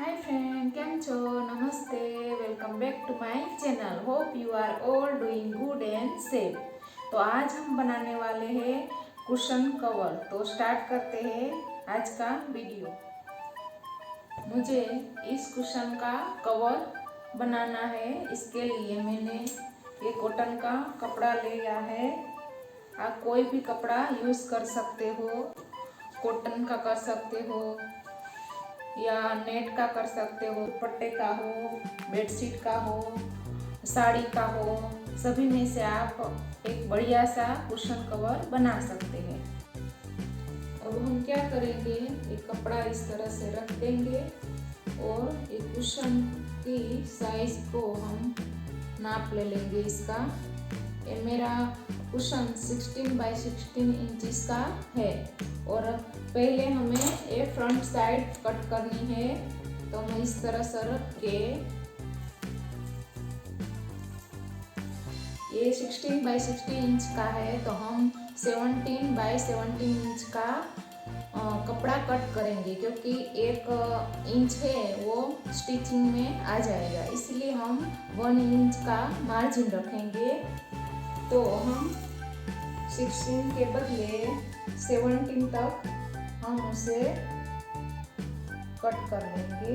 Hi friend, કેમ છો? નમસ્તે, welcome back to my channel. Hope you are all doing good and safe. तो आज हम बनाने वाले हैं कुशन कवर। तो स्टार्ट करते हैं आज का वीडियो। मुझे इस कुशन का कवर बनाना है। इसके लिए मैंने ये कॉटन का कपड़ा लिया है। आप कोई भी कपड़ा यूज़ कर सकते हो, कॉटन का कर सकते हो या नेट का कर सकते हो, दुपट्टे का हो, बेडशीट का हो, साड़ी का हो, सभी में से आप एक बढ़िया सा कुशन कवर बना सकते हैं। अब हम क्या करेंगे, एक कपड़ा इस तरह से रख देंगे और एक कुशन की साइज को हम नाप ले लेंगे। इसका ये मेरा कुशन 16 बाई 16 इंचज़ का है और पहले हमें ये फ्रंट साइड कट करनी है। तो हम इस तरह से रख के ये 16 बाई 16 इंच का है तो हम 17 बाई 17 इंच का कपड़ा कट करेंगे, क्योंकि 1 इंच है वो स्टिचिंग में आ जाएगा, इसलिए हम 1 इंच का मार्जिन रखेंगे। तो हम 16 के बदले 17 तक हम उसे कट कर लेंगे।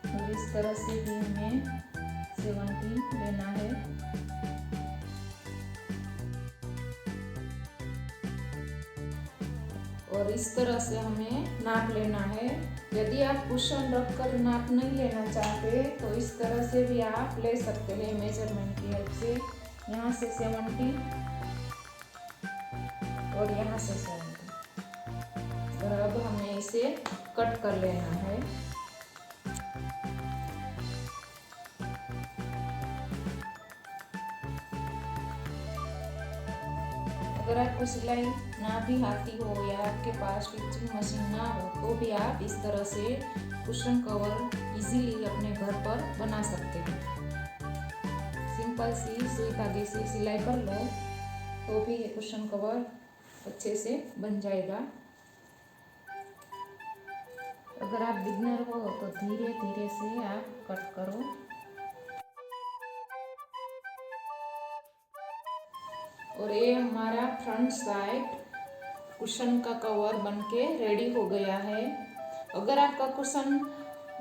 और इस तरह से भी हमें 17 लेना है। और इस तरह से हमें नाप लेना है। यदि आप कुशन रखकर नाप नहीं लेना चाहते तो इस तरह से भी आप ले सकते हैं मेजरमेंट की हेल्प से। यहाँ से 17 और यहाँ से 17। और अब हमें इसे कट कर लेना है। अगर आपको सिलाई ना भी आती हो या आपके पास स्टिचिंग मशीन ना हो तो भी आप इस तरह से कुशन कवर इजीली अपने घर पर बना सकते हैं। सिंपल सी सुई धागे से सिलाई कर लो तो भी ये कुशन कवर अच्छे से बन जाएगा। अगर आप बिगनर हो तो धीरे धीरे से आप कट करो। और ये हमारा फ्रंट साइड कुशन का कवर बनके रेडी हो गया है। अगर आपका कुशन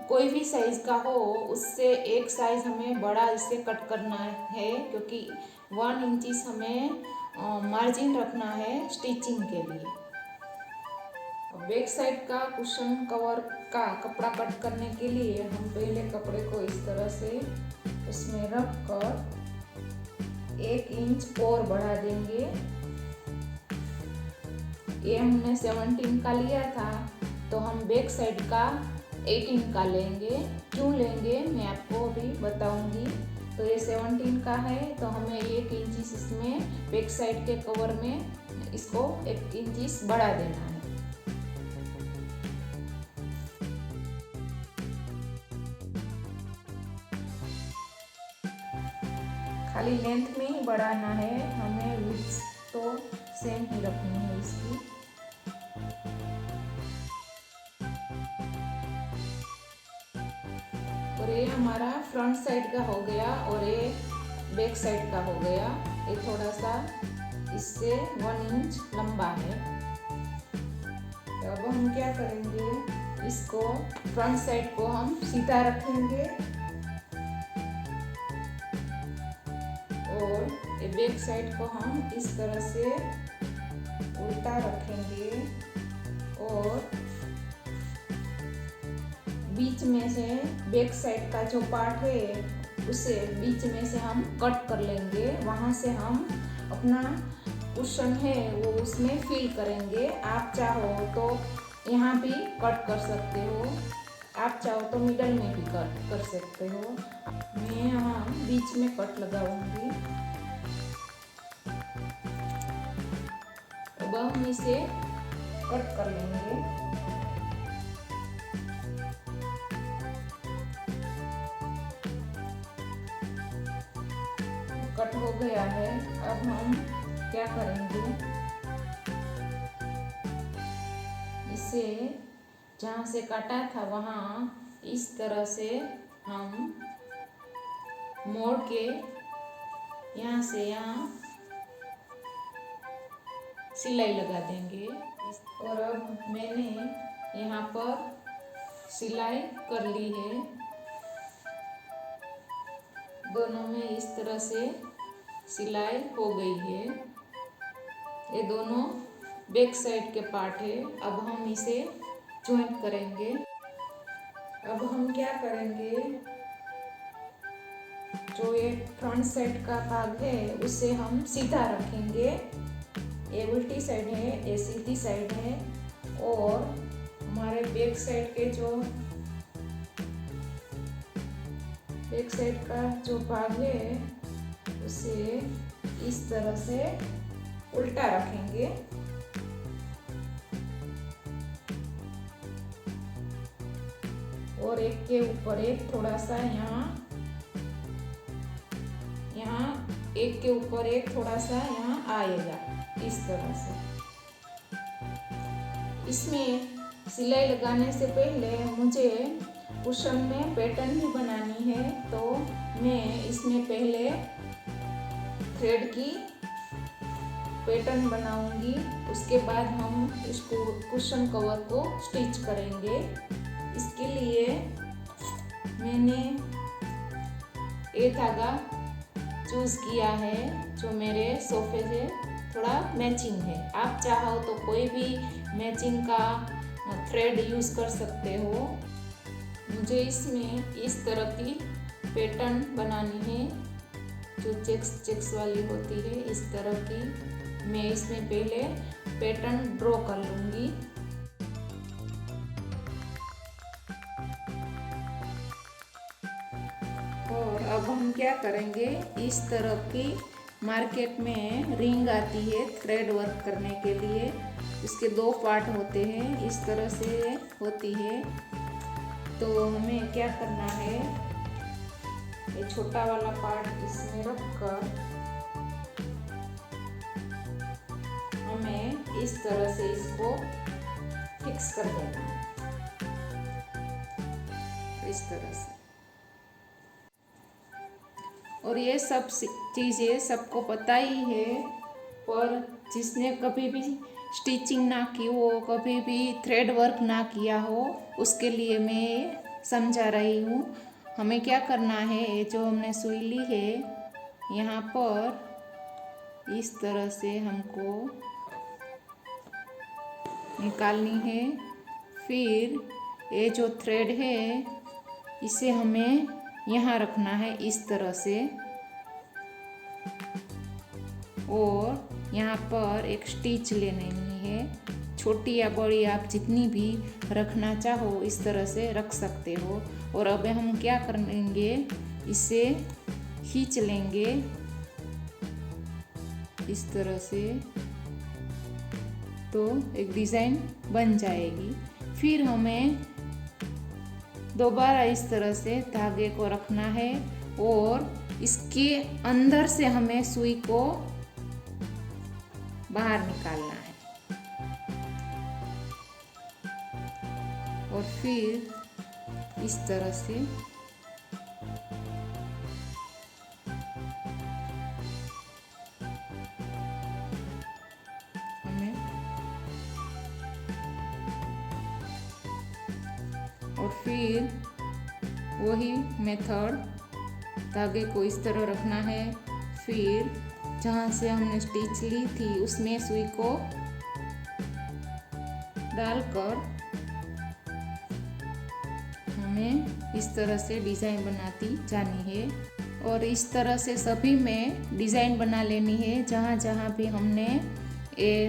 कोई भी साइज का हो उससे एक साइज हमें बड़ा इसे कट करना है, क्योंकि 1 इंच हमें मार्जिन रखना है स्टिचिंग के लिए। बैक साइड का कुशन कवर का कपड़ा कट करने के लिए हम पहले कपड़े को इस तरह से उसमें रख कर 1 इंच और बढ़ा देंगे। ये हमने 17 का लिया था तो हम बैक साइड का 18 का लेंगे। क्यों लेंगे मैं आपको अभी बताऊंगी। तो ये 17 का है तो हमें 1 इंच इसमें बैक साइड के कवर में इसको 1 इंच बढ़ा देना है। खाली लेंथ में ही बढ़ाना है, हमें विड्थ तो सेम ही रखनी है इसकी। और ये हमारा फ्रंट साइड का हो गया और ये बैक साइड का हो गया। ये थोड़ा सा इससे 1 इंच लंबा है। तो अब हम क्या करेंगे, इसको फ्रंट साइड को हम सीधा रखेंगे और ये बैक साइड को हम इस तरह से उल्टा रखेंगे और बीच में से बैक साइड का जो पार्ट है उसे बीच में से हम कट कर लेंगे। वहाँ से हम अपना कुशन है वो उसमें फिल करेंगे। आप चाहो तो यहाँ भी कट कर सकते हो, आप चाहो तो मिडल में भी कट कर सकते हो। मैं यहाँ बीच में कट लगाऊंगी। अब हम इसे कट कर लेंगे। कट हो गया है। अब हम क्या करेंगे, इसे जहाँ से काटा था वहाँ इस तरह से हम मोड़ के यहाँ से यहाँ सिलाई लगा देंगे। और अब मैंने यहाँ पर सिलाई कर ली है। दोनों में इस तरह से सिलाई हो गई है। ये दोनों बैक साइड के पार्ट है। अब हम इसे जॉइंट करेंगे। अब हम क्या करेंगे, जो ये फ्रंट साइड का भाग है उसे हम सीधा रखेंगे। ये उल्टी साइड है, ये सीधी साइड है। और हमारे बैक साइड के जो बैक साइड का जो भाग है उसे इस तरह से उल्टा रखेंगे। और एक के ऊपर एक थोड़ा सा यहाँ एक के ऊपर एक थोड़ा सा यहाँ आएगा इस तरह से। इसमें सिलाई लगाने से पहले मुझे कुशन में पैटर्न भी बनानी है, तो मैं इसमें पहले थ्रेड की पैटर्न बनाऊंगी। उसके बाद हम इसको कुशन कवर को स्टिच करेंगे। इसके लिए मैंने ये धागा चूज़ किया है जो मेरे सोफे से थोड़ा मैचिंग है। आप चाहो तो कोई भी मैचिंग का थ्रेड यूज़ कर सकते हो। मुझे इसमें इस तरह की पैटर्न बनानी है जो चेक्स वाली होती है। इस तरह की मैं इसमें पहले पैटर्न ड्रॉ कर लूँगी। और अब हम क्या करेंगे, इस तरह की मार्केट में रिंग आती है थ्रेड वर्क करने के लिए। इसके दो पार्ट होते हैं, इस तरह से होती है। तो हमें क्या करना है, ये छोटा वाला पार्ट इसमें रख कर हमें इस तरह से इसको फिक्स कर देना है, इस तरह से। और ये सब चीज़ें सबको पता ही है, पर जिसने कभी भी स्टिचिंग ना की हो, कभी भी थ्रेड वर्क ना किया हो, उसके लिए मैं समझा रही हूँ। हमें क्या करना है, ये जो हमने सुई ली है यहाँ पर इस तरह से हमको निकालनी है। फिर ये जो थ्रेड है इसे हमें यहाँ रखना है इस तरह से। और यहाँ पर एक स्टिच लेनी है, छोटी या बड़ी आप जितनी भी रखना चाहो इस तरह से रख सकते हो। और अब हम क्या करेंगे, इसे खींच लेंगे इस तरह से, तो एक डिज़ाइन बन जाएगी। फिर हमें दोबारा इस तरह से धागे को रखना है और इसके अंदर से हमें सुई को बाहर निकालना है। और फिर इस तरह से हमें, और फिर वही मेथड, धागे को इस तरह रखना है। फिर जहाँ से हमने स्टिच ली थी उसमें सुई को डालकर हमें इस तरह से डिज़ाइन बनाती जानी है। और इस तरह से सभी में डिज़ाइन बना लेनी है। जहाँ जहाँ भी हमने ये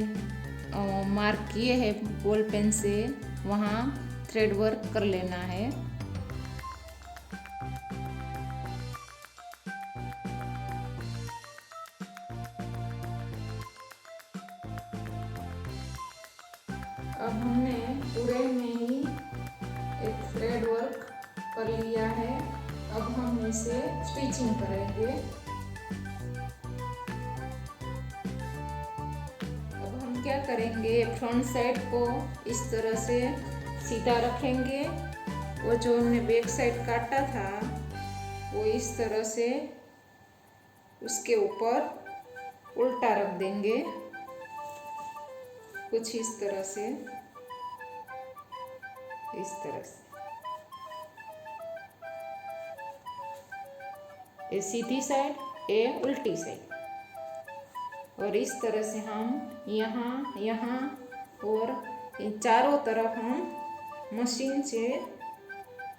मार्क किए हैं बॉल पेन से, वहाँ थ्रेड वर्क कर लेना है। अब हमने पूरे में ही एक थ्रेड वर्क कर लिया है। अब हम इसे स्टिचिंग करेंगे। क्या करेंगे, फ्रंट साइड को इस तरह से सीधा रखेंगे। वो जो हमने बैक साइड काटा था वो इस तरह से उसके ऊपर उल्टा रख देंगे, कुछ इस तरह से, इस तरह से। ये सीधी साइड, ये उल्टी साइड। और इस तरह से हम यहाँ यहाँ और इन चारों तरफ हम मशीन से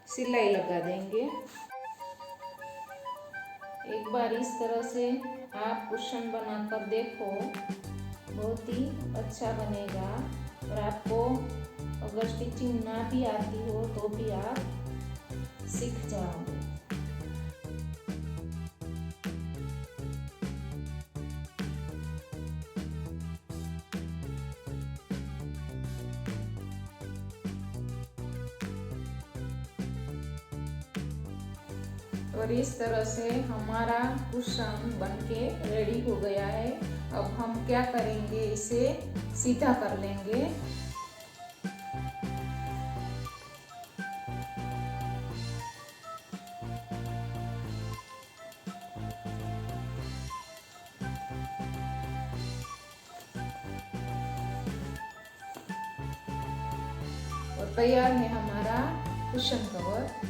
सिलाई लगा देंगे। एक बार इस तरह से आप कुशन बनाकर देखो, बहुत ही अच्छा बनेगा। और आपको अगर स्टिचिंग ना भी आती हो तो भी आप सीख जाओगे। और इस तरह से हमारा कुशन बनके रेडी हो गया है। अब हम क्या करेंगे, इसे सीधा कर लेंगे। और तैयार है हमारा कुशन कवर।